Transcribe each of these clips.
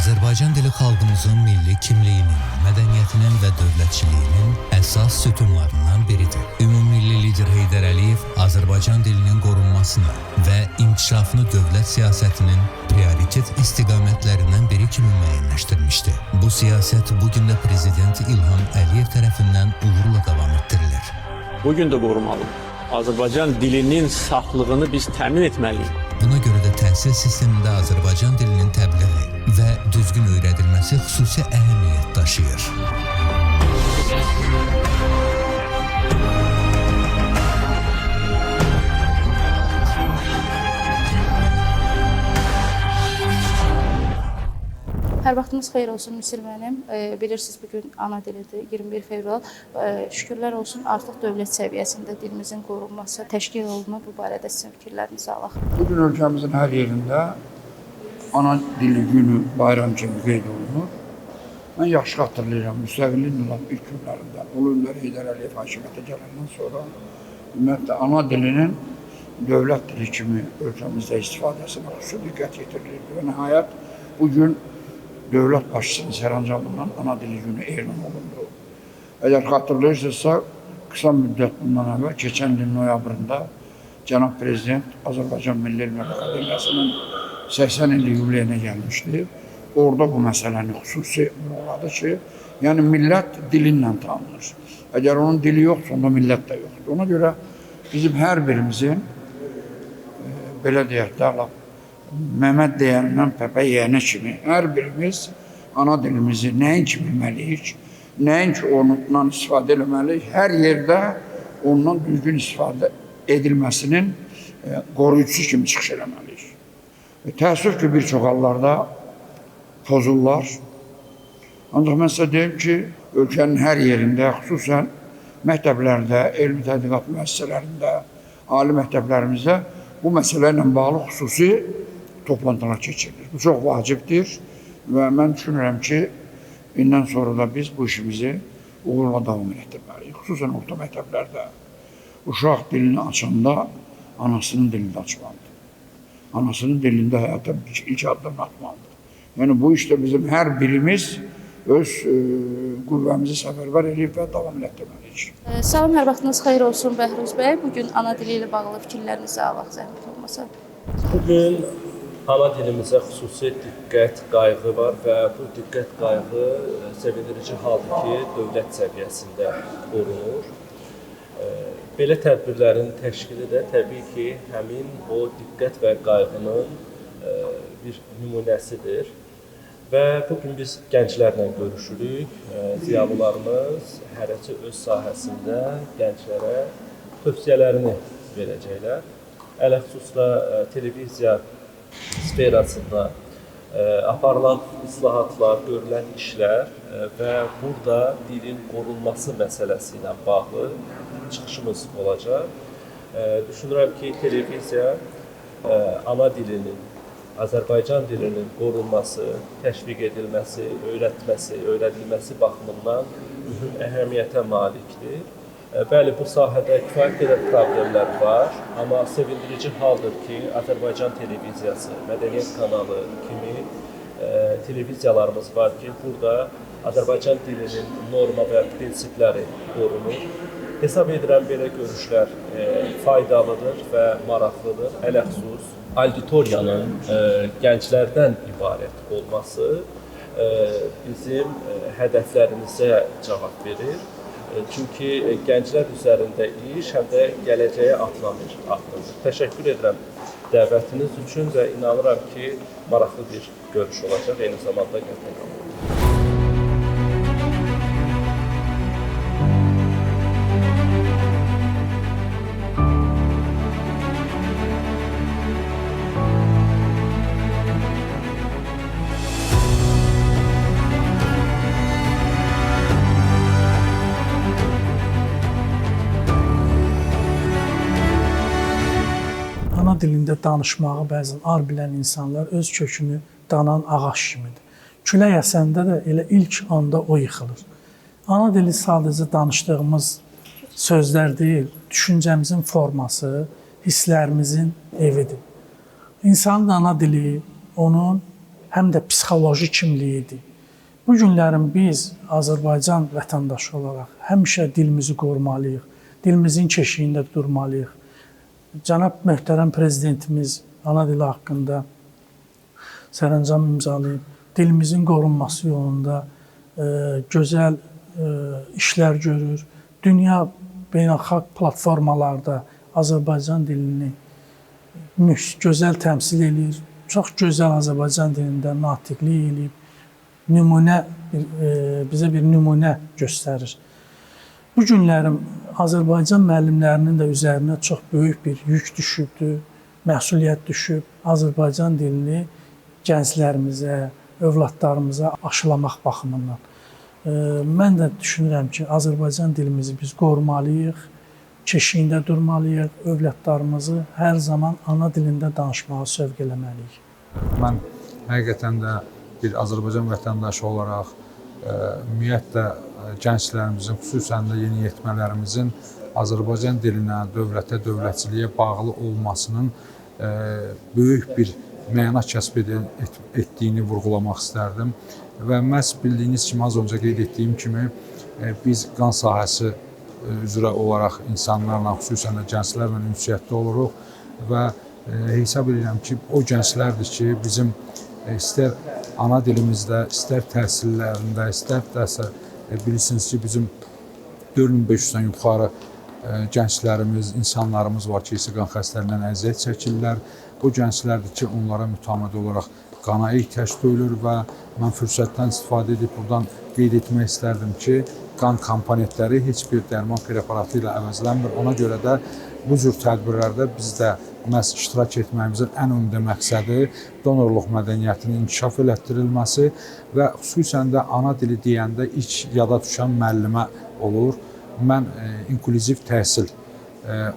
Azərbaycan dili xalqımızın milli kimliyinin, mədəniyyətinin və dövlətçiliyinin əsas sütunlarından biridir. Ümummilli lider Heydər Əliyev Azərbaycan dilinin qorunmasını və inkişafını dövlət siyasətinin prioritet istiqamətlərindən biri kimi müəyyənləşdirmişdi. Bu siyasət bugün də Prezident İlham Əliyev tərəfindən uğurla davam etdirilir. Bugün də qorumalıyıq. Azərbaycan dilinin saflığını biz təmin etməliyik. Buna görə də təhsil sistemində Azərbaycan dilinin təbliği və düzgün öyrədilməsi xüsusi əhəmiyyət daşıyır. Hər vaxtınız xeyir olsun Müsir müəllim. Bilirsiniz bugün ana dilidir, 21 fevral. Şükürlər olsun artıq dövlət səviyyəsində dilimizin qorunması təşkil olunur. Bu barədə sizin fikirlərinizi alaq. Bugün ölkəmizin hər yerində ana dili günü bayram kimi qeyd olunur. Mən yaxşı xatırlayıram, müstəqilliyin ilk günlərində, Ulu Öndər Heydər Əliyev hakimiyyətə gələndən sonra ümumiyyətlə ana dilinin dövlət dili kimi ölkəmizdə istifadəsinə xüsusi diqqət yetirilirdi və nəhayət bugün dövlət başçısının sərəncamından ana dili günü elan olundu. Əgər xatırlayırsınızsa, qısa müddət bundan əvvəl, keçən ilin noyabrında Cənab Prezident Azərbaycan Milli Elmlər Akademiyasının 80 illik yubileyinə gəlmişdi. Orada bu məsələni xüsusi vurğuladı ki, yəni millət dilinlə tanınır. Əgər onun dili yoxsa, onda millət də yoxdur. Ona görə bizim hər birimizin, belə deyək də, Məhəmməd deyəndən Pəpə yeyənə kimi hər birimiz ana dilimizi nəinki bilməliyik, nəinki ondan istifadə etməliyik, hər yerdə ondan düzgün istifadə edilməsinin qoruyucusu kimi çıxış etməliyik. Təəssüf ki, bir çox hallarda pozurlar. Ancaq mən sizə deyim ki, ölkənin hər yerində, xüsusən məktəblərdə, elmi tədqiqat müəssisələrində, ali məktəblərimizdə bu məsələ ilə bağlı xüsusi toplantılar keçirilir. Bu çox vacibdir və mən düşünürəm ki, indən sonra da biz bu işimizi uğurla davam etdirməliyik. Xüsusən orta məktəblərdə uşaq dilini açanda anasının dilində açmalıdır. Anasının dilində həyata ilk addım atmalıdır. Yəni bu işdə bizim hər birimiz öz qüvvəmizi səfərbər edib və davam etdirməliyik. Salam, hər vaxtınız xeyir olsun Bəhruz bəy. Bugün ana dili ilə bağlı fikirlərinizi alaq zəhmət olmasa. Bugün ana dilimizə xüsusi diqqət, qayğı var və bu diqqət, qayğı sevindirici haldır ki, dövlət səviyyəsində qorunur. Belə tədbirlərin təşkili də təbii ki, həmin o diqqət və qayğının bir nümunəsidir. Və bugün biz gənclərlə görüşürük. Ziyalılarımız hərəsi öz sahəsində gənclərə tövsiyələrini verəcəklər. Ələxüsusla televiziya sferasında aparılan islahatlar, görülən işlər və burada dilin qorunması məsələsi ilə bağlı çıxışımız olacaq. Düşünürəm ki, televiziya ana dilinin, Azərbaycan dilinin qorunması, təşviq edilməsi, öyrədilməsi baxımından mühüm əhəmiyyətə malikdir. Bəli, bu sahədə kifayət qədər problemlər var, amma sevindirici haldır ki, Azərbaycan televiziyası, mədəniyyət kanalı kimi televiziyalarımız var ki, burada Azərbaycan dilinin norma və prinsipləri qorunur. Hesab edirəm, belə görüşlər faydalıdır və maraqlıdır. Ələxüsus, auditoriyanın gənclərdən ibarət olması bizim hədəflərimizə cavab verir. Çünki gənclər üzərində iş həm də gələcəyə atlanır. Təşəkkür edirəm dəvətiniz üçün və inanıram ki, maraqlı bir görüş olacaq, eyni zamanda qətlənir. Ana dilində danışmağı bəzən ar bilən insanlar öz kökünü danan ağac kimidir. Külək əsəndə də elə ilk anda o yıxılır. Ana dili sadəcə danışdığımız sözlər deyil, düşüncəmizin forması, hisslərimizin evidir. İnsanın ana dili onun həm də psixoloji kimliyidir. Bu günlərin biz Azərbaycan vətəndaşı olaraq həmişə dilimizi qorumalıyıq, dilimizin keşiyində durmalıyıq. Cənab möhtərəm prezidentimiz ana dili haqqında sərəncam imzalayıb, dilimizin qorunması yolunda gözəl işlər görür. Dünya beynəlxalq platformalarda Azərbaycan dilini gözəl təmsil edir. Çox gözəl Azərbaycan dilində natiqlik eləyib. Bizə bir nümunə göstərir. Bu günlərim Azərbaycan müəllimlərinin də üzərinə çox böyük bir yük düşübdür, məsuliyyət düşüb. Azərbaycan dilini gənclərimizə, övladlarımıza aşılamaq baxımından. Mən də düşünürəm ki, Azərbaycan dilimizi biz qorumalıyıq, keşiyində durmalıyıq, övladlarımızı hər zaman ana dilində danışmağa sövq eləməliyik. Mən həqiqətən də bir Azərbaycan vətəndaşı olaraq ümumiyyətlə gənclərimizin, xüsusən də yeniyetmələrimizin Azərbaycan dilinə, dövlətə, dövlətçiliyə bağlı olmasının böyük bir məna kəsb etdiyini vurğulamaq istərdim. Və məhz bildiyiniz kimi, az öncə qeyd etdiyim kimi, biz qan sahəsi üzrə olaraq insanlarla, xüsusən də gənclərlə ünsiyyətdə oluruq və hesab edirəm ki, o gənclərdir ki, bizim istər ana dilimizdə, istər təhsillərində, istər dəsə bilirsiniz ki, bizim 4500-dən yuxarı gənclərimiz, insanlarımız var ki, qan xəstəliyindən əziyyət çəkirlər. O gənclərdir ki, onlara mütəmadi olaraq qana ehtiyac duyulur və mən fürsətdən istifadə edib buradan qeyd etmək istərdim ki, qan komponentləri heç bir dərman preparatı ilə əvəzlənmir. Ona görə də bu cür tədbirlərdə biz də məhz iştirak etməyimizin ən ümdə məqsədi donorluq mədəniyyətinin inkişaf elətdirilməsi və xüsusən də ana dili deyəndə ilk yada düşən müəllimə olur. Mən inklüziv təhsil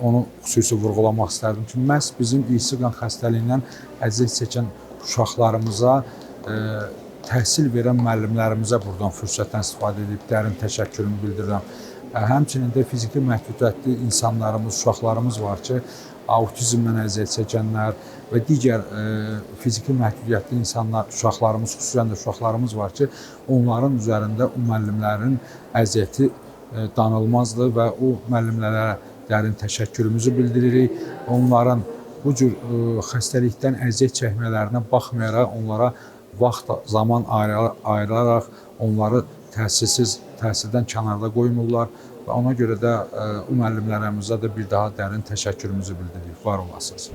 onu xüsusi vurğulamaq istərdim ki, məhz bizim irsi qan xəstəliyindən əziyyət çəkən uşaqlarımıza təhsil verən müəllimlərimizə buradan fürsətdən istifadə edib dərin təşəkkürümü bildirirəm. Həmçinin də fiziki məhdudiyyətli insanlarımız, uşaqlarımız var ki, autizmdən əziyyət çəkənlər və digər fiziki məhdudiyyətli insanlar, uşaqlarımız, xüsusən də uşaqlarımız var ki, onların üzərində o müəllimlərin əziyyəti danılmazdır və o müəllimlərə dərin təşəkkürümüzü bildiririk. Onların bu cür xəstəlikdən əziyyət çəkmələrinə baxmayaraq, onlara vaxt, zaman ayıraraq onları təhsildən kənarda qoymurlar və ona görə də o müəllimlərimizə də bir daha dərin təşəkkürümüzü bildiririk. Var olasınız.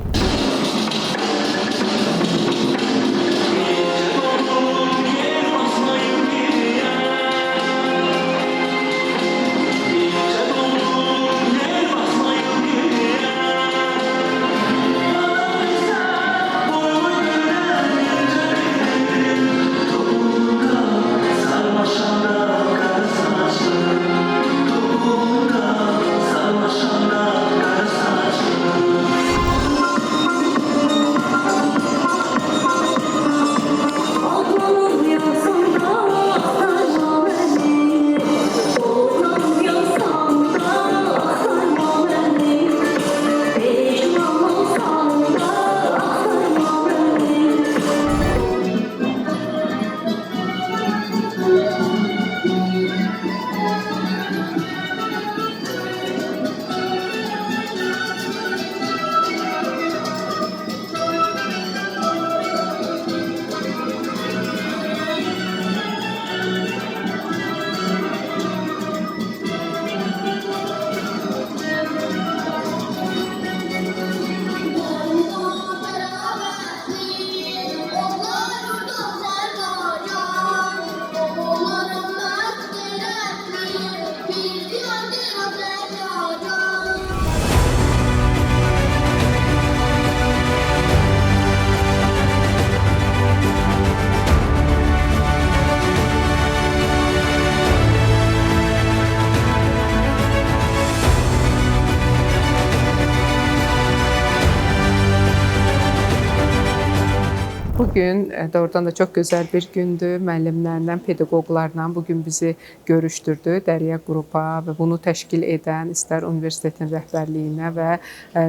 Bugün doğrudan da çox gözəl bir gündür. Müəllimlərlə, pedaqoqlarla bugün bizi görüşdürdü Dərya qrupa və bunu təşkil edən istər universitetin rəhbərliyinə və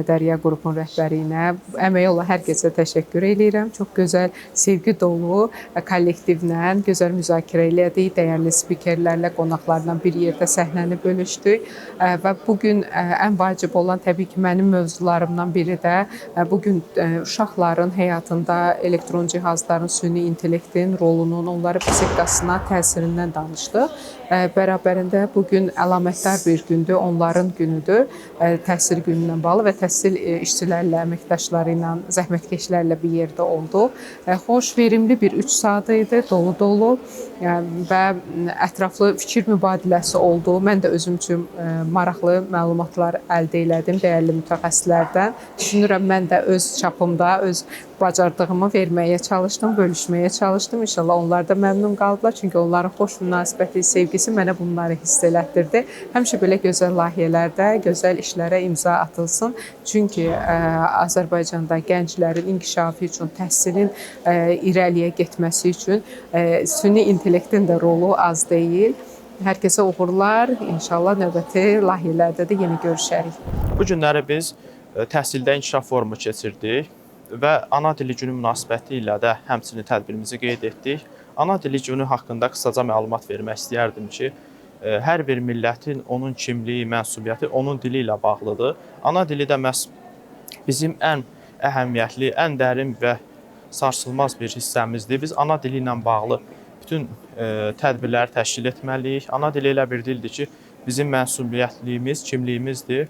Dərya qrupun rəhbərliyinə əməyi olan hər kəsə təşəkkür edirəm. Çox gözəl, sevgi dolu kollektivlə gözəl müzakirə elədik. Dəyərli spikerlərlə, qonaqlarla bir yerdə səhnəni bölüşdük və bugün ən vacib olan təbii ki, mənim mövzularımdan biri də bugün uşaqların həyatında elektron cihazların, süni intellektin rolunun, onların psixikasına təsirindən danışdıq. Bərabərində bugün əlamətdar bir gündür, onların günüdür, təhsil günündən bağlı və təhsil işçilərlə, əməkdaşları ilə, zəhmətkeşlərlə bir yerdə olduq. Xoş, verimli bir 3 saat idi, dolu-dolu və ətraflı fikir mübadiləsi oldu. Mən də özüm üçün maraqlı məlumatlar əldə elədim dəyərli mütəxəssislərdən. Düşünürəm, mən də öz çapımda, öz bacardığımı verməyə çalışdım, bölüşməyə çalışdım. İnşallah onlar da məmnun qaldılar. Çünki onların xoş münasibəti, sevgisi mənə bunları hiss elətdirdi. Həmişə belə gözəl layihələrdə, gözəl işlərə imza atılsın. Çünki Azərbaycanda gənclərin inkişafı üçün, təhsilin irəliyə getməsi üçün süni intellektin də rolu az deyil. Hər kəsə uğurlar. İnşallah növbəti layihələrdə də yenə görüşərik. Bu günləri biz təhsildə inkişaf forumu keçirdik və ana dili günü münasibəti ilə də həmçinin tədbirimizi qeyd etdik. Ana dili günü haqqında qısaca məlumat vermək istəyərdim ki, hər bir millətin onun kimliyi, mənsubiyyəti onun dili ilə bağlıdır. Ana dili də məhz bizim ən əhəmiyyətli, ən dərin və sarsılmaz bir hissəmizdir. Biz ana dili ilə bağlı bütün tədbirləri təşkil etməliyik. Ana dili elə bir dildir ki, bizim mənsubiyyətliyimiz, kimliyimizdir.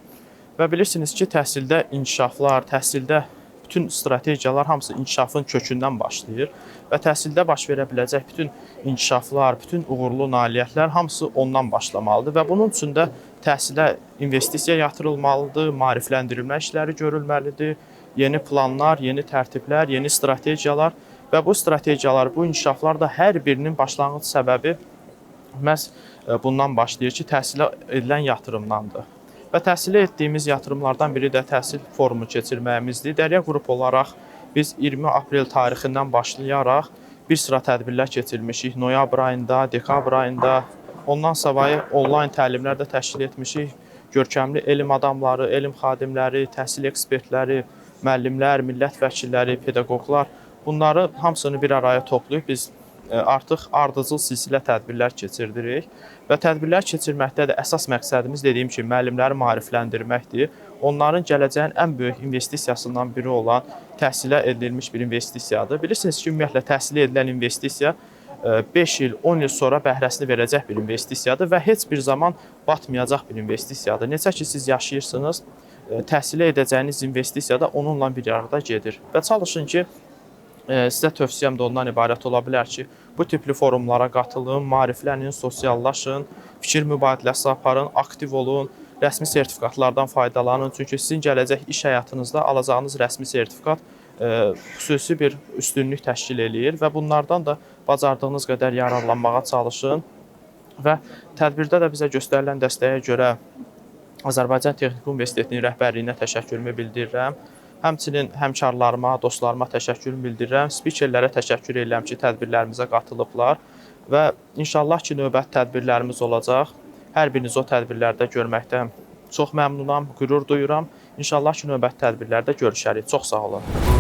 Və bilirsiniz ki, təhsildə inkişaflar, təhsildə bütün strategiyalar hamısı inkişafın kökündən başlayır və təhsildə baş verə biləcək bütün inkişaflar, bütün uğurlu nailiyyətlər hamısı ondan başlamalıdır və bunun üçün də təhsilə investisiya yatırılmalıdır, maarifləndirilmə işləri görülməlidir, yeni planlar, yeni tərtiblər, yeni strategiyalar və bu strategiyalar, bu inkişaflar da hər birinin başlanğıc səbəbi məhz bundan başlayır ki, təhsilə edilən yatırımdandır. Və təhsilə etdiyimiz yatırımlardan biri də təhsil forumu keçirməyimizdir. Dərya qrup olaraq biz 20 aprel tarixindən başlayaraq bir sıra tədbirlər keçirmişik. Noyabr ayında, dekabr ayında, ondan savayı onlayn təlimlər də təşkil etmişik. Görkəmli elm adamları, elm xadimləri, təhsil ekspertləri, müəllimlər, millət vəkilləri, pedaqoqlar bunları hamısını bir araya toplayıb biz artıq ardıcıl silsilə tədbirlər keçirdirik və tədbirlər keçirməkdə də əsas məqsədimiz dediyim kimi müəllimləri maarifləndirməkdir. Onların gələcəyin ən böyük investisiyasından biri olan təhsilə edilmiş bir investisiyadır. Bilirsiniz ki, ümumiyyətlə təhsilə edilən investisiya 5 il, 10 il sonra bəhrəsini verəcək bir investisiyadır və heç bir zaman batmayacaq bir investisiyadır. Necə ki, siz yaşayırsınız, təhsilə edəcəyiniz investisiya da onunla bir arada gedir və çalışın ki, sizə tövsiyəm də ondan ibarət ola bilər ki, bu tipli forumlara qatılın, maariflənin, sosiallaşın, fikir mübadiləsi aparın, aktiv olun, rəsmi sertifikatlardan faydalanın. Çünki sizin gələcək iş həyatınızda alacağınız rəsmi sertifikat xüsusi bir üstünlük təşkil eləyir və bunlardan da bacardığınız qədər yararlanmağa çalışın. Və tədbirdə də bizə göstərilən dəstəyə görə Azərbaycan Texniki Universitetinin rəhbərliyinə təşəkkürümü bildirirəm. Həmçinin həmkarlarıma, dostlarıma təşəkkürümü bildirirəm. Spikerlərə təşəkkür edirəm ki, tədbirlərimizə qatılıblar və inşallah ki, növbəti tədbirlərimiz olacaq. Hər birinizi o tədbirlərdə görməkdən çox məmnunam, qürur duyuram. İnşallah ki, növbəti tədbirlərdə görüşərik. Çox sağ olun.